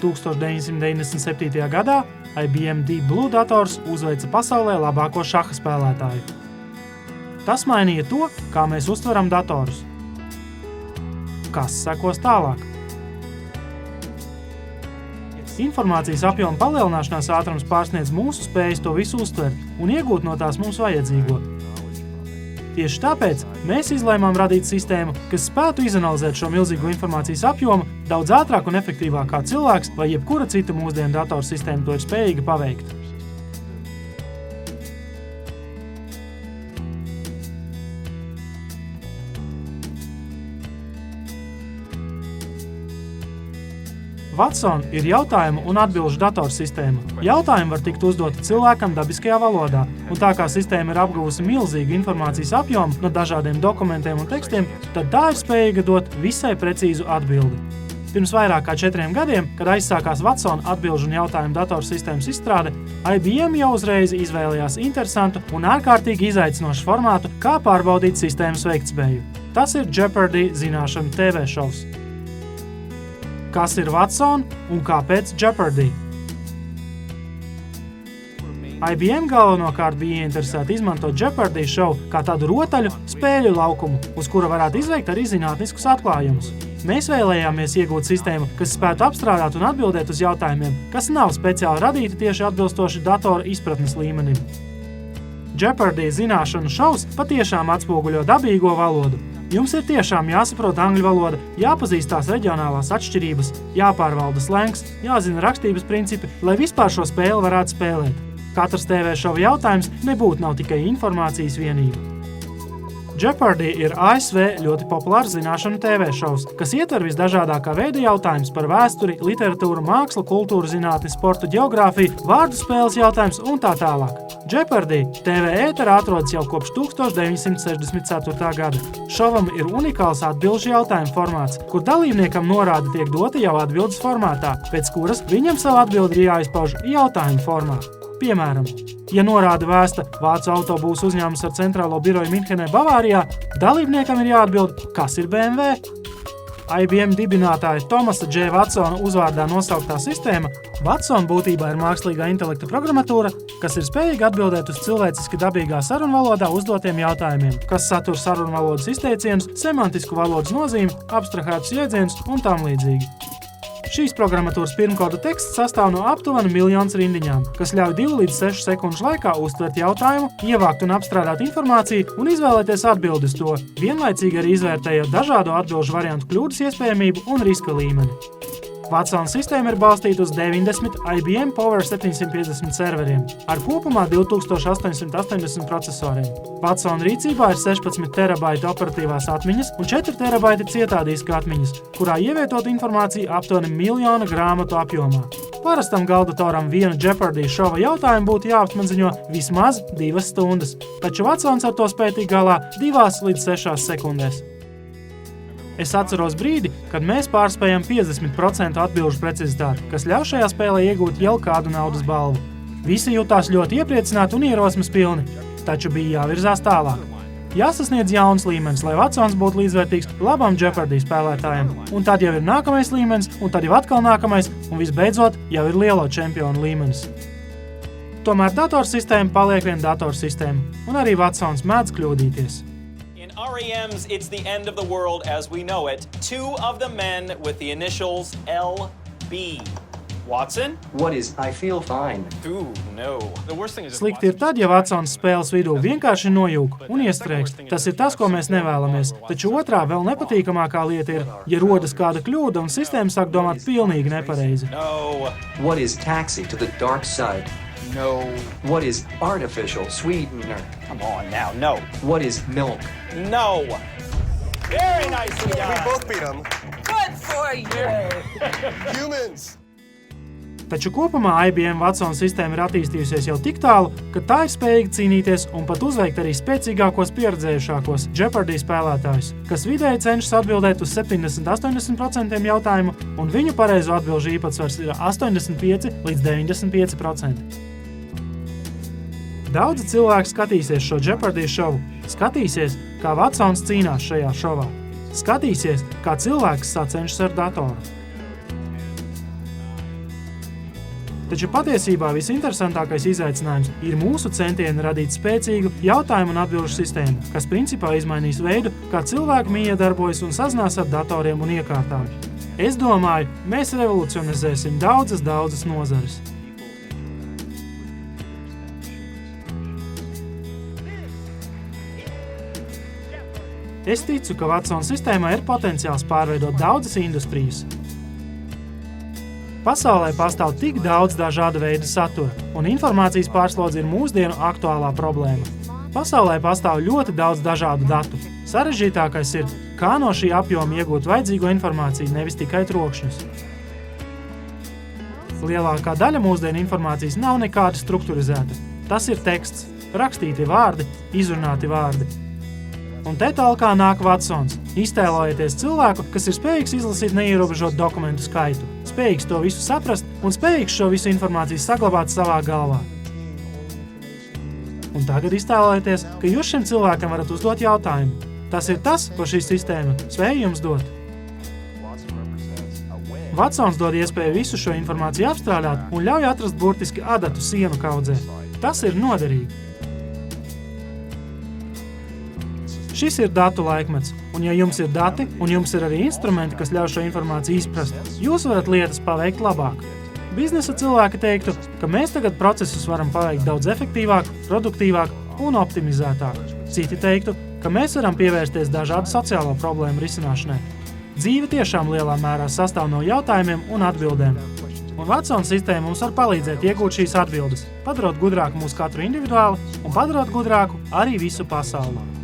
1997. gadā IBM Deep Blue dators uzveica pasaulē labāko šaha spēlētāju. Tas mainīja to, kā mēs uztveram datorus. Kas sekos tālāk? Informācijas apjoma palielināšanās ātrums pārsniedz mūsu spējas to visu uztvert un iegūt no tās mums vajadzīgo. Tieši tāpēc mēs izlēmām radīt sistēmu, kas spētu izanalizēt šo milzīgo informācijas apjomu daudz ātrāk un efektīvāk kā cilvēks vai jebkura cita mūsdienu datorsistēma to ir spējīga paveikt. Watson ir jautājumu un atbilžu datorsistēma. Jautājumi var tikt uzdoti cilvēkam dabiskajā valodā, un tā kā sistēma ir apguvusi milzīgu informācijas apjomu no dažādiem dokumentiem un tekstiem, tad tā ir spējīga dot visai precīzu atbildi. Pirms vairāk kā 4 gadiem, kad aizsākās Watson atbilžu un jautājumu datorsistēmas izstrāde, IBM jau uzreiz izvēlējās interesantu un ārkārtīgi izaicinošu formātu, kā pārbaudīt sistēmas veiktspēju. Tas ir Jeopardy zināšanu TV šovs. Kas ir Watson un kāpēc Jeopardy? IBM galvenokārt bija ieinteresēti izmantot Jeopardy šovu kā tādu rotaļu spēļu laukumu, uz kura varētu izveikt arī zinātniskus atklājumus. Mēs vēlējāmies iegūt sistēmu, kas spētu apstrādāt un atbildēt uz jautājumiem, kas nav speciāli radīti tieši atbilstoši datora izpratnes līmenim. Jeopardy zināšanu šovs patiešām atspoguļo dabīgo valodu. Jums ir tiešām jāsaprot angļu valoda, jāpazīst tās reģionālās atšķirības, jāpārvalda slengs, jāzina rakstības principi, lai vispār šo spēli varētu spēlēt. Katrs TV šova jautājums nebūtu nav tikai informācijas vienība. Jeopardy ir ASV ļoti populārs zināšanu TV šovs, kas ietver visdažādākā veida jautājumus par vēsturi, literatūru, mākslu, kultūru, zinātni, sportu, ģeogrāfiju, vārdu spēles jautājums un tā tālāk. Jeopardy TV ēterā atrodas jau kopš 1964. gada. Šovam ir unikāls atbilžu jautājumu formāts, kur dalībniekam norāde tiek dota jau atbildes formātā, pēc kuras viņam savu atbildi ir jāizpauž jautājumu formā. Piemēram, ja norāde vēsta vācu autobūsu uzņēmums ar centrālo biroju Minhenē, Bavārijā, dalībniekam ir jāatbild, kas ir BMW. IBM dibinātāja Thomasa J. Watsona uzvārdā nosauktā sistēma Watson būtībā ir mākslīgā intelekta programmatūra, kas ir spējīga atbildēt uz cilvēciski dabīgā sarunvalodā uzdotiem jautājumiem, kas satur sarunvalodas izteicienus, semantisku valodas nozīmi, abstrahētus jēdzienus un tam līdzīgi. Šīs programmatūras pirmkodu teksts sastāv no aptuveni 1 miljons rindiņām, kas ļauj 2 līdz 6 sekundžu laikā uztvert jautājumu, ievākt un apstrādāt informāciju un izvēlēties atbildi uz to, vienlaicīgi arī izvērtējot dažādu atbilžu variantu kļūdas iespējamību un riska līmeni. Watson sistēma ir balstīta uz 90 IBM Power 750 serveriem ar kopumā 2880 procesoriem. Watson rīcībā ir 16 terabaiti operatīvās atmiņas un 4 terabaiti cietā diska atmiņas, kurā ievietot informāciju aptuveni 1 miljona grāmatu apjomā. Parastam galdatoram viena Jeopardy šova jautājumu būtu jāapmaziņo vismaz 2 stundas, taču Watsons ar to spēj tikt galā 2 līdz 6 sekundēs. Es atceros brīdi, kad mēs pārspējam 50% atbilžu precizitāti, kas ļauj šajā spēlē iegūt jau kādu naudas balvu. Visi jutās ļoti iepriecināti un ierosmes pilni, taču bija jāvirzās tālāk. Jāsasniedz jauns līmenis, lai Watsons būtu līdzvērtīgs labam Jeopardy spēlētājiem, un tad jau ir nākamais līmenis, un tad jau atkal nākamais, un visbeidzot jau ir lielo čempionu līmenis. Tomēr datorsistēma paliek vien datorsistēma, un arī Watsons mēdz kļūdīties. REM's It's the End of the World as We Know It, 2 of the men with the initials LB. Watson? What is I feel fine? Ooh, no. Slikti ir tad, ja Watsons spēles vidū vienkārši nojūg un iestrēgst. Tas ir tas, ko mēs nevēlamies. Taču otrā vēl nepatīkamākā lieta ir, ja rodas kāda kļūda un sistēma sāk domāt pilnīgi nepareizi. No. What is taxi to the dark side? No. What is artificial sweetener? Come on now, no. What is milk? No. Very nicely done. We both beat them. Good for you! Humans! Taču kopumā IBM Watson sistēma ir attīstījusies jau tik tālu, ka tā ir spējīga cīnīties un pat uzveikt arī spēcīgākos pieredzējušākos Jeopardy spēlētājus, kas vidēji cenšas atbildēt uz 70–80% jautājumu, un viņu pareizo atbilžu īpatsvars ir 85 līdz 95%. Daudzi cilvēki skatīsies šo Jeopardy šovu, skatīsies, kā Watsons cīnās šajā šovā, skatīsies, kā cilvēks sacenšas ar datoru. Taču patiesībā visinteresantākais izaicinājums ir mūsu centieni radīt spēcīgu jautājumu un atbilžu sistēmu, kas principā izmainīs veidu, kā cilvēki mīja darbojas un sazinās ar datoriem un iekārtām. Es domāju, mēs revolucionizēsim daudzas nozares. Es ticu, ka Watson sistēmā ir potenciāls pārveidot daudzas industrijas. Pasaulē pastāv tik daudz dažāda veida satura, un informācijas pārslodze ir mūsdienu aktuālā problēma. Pasaulē pastāv ļoti daudz dažādu datu. Sarežģītākais ir, kā no šī apjoma iegūt vajadzīgo informāciju, nevis tikai trokšņus. Lielākā daļa mūsdienu informācijas nav nekāda strukturizēta. Tas ir teksts, rakstīti vārdi, izrunāti vārdi. Un te tālāk nāk Watsons. Iztēlojieties cilvēku, kas ir spējīgs izlasīt neierobežotu dokumentu skaitu, spējīgs to visu saprast un spējīgs šo visu informāciju saglabāt savā galvā. Un tagad iztēlojieties, ka jūs šim cilvēkam varat uzdot jautājumu. Tas ir tas, ko šī sistēma spēj jums dot. Watsons dod iespēju visu šo informāciju apstrādāt un ļauj atrast burtiski adatu sienu kaudzē. Tas ir noderīgi. Šis ir datu laikmets, un ja jums ir dati, un jums ir arī instrumenti, kas ļauj šo informāciju izprast, jūs varat lietas paveikt labāk. Biznesa cilvēki teiktu, ka mēs tagad procesus varam paveikt daudz efektīvāk, produktīvāk un optimizētāk. Citi teiktu, ka mēs varam pievērsties dažādu sociālo problēmu risināšanai. Dzīve tiešām lielā mērā sastāv no jautājumiem un atbildēm. Un Watson sistēma mums var palīdzēt iegūt šīs atbildes, padarot gudrāku mūs katru individuāli un padarot gudrāku arī visu pasauli.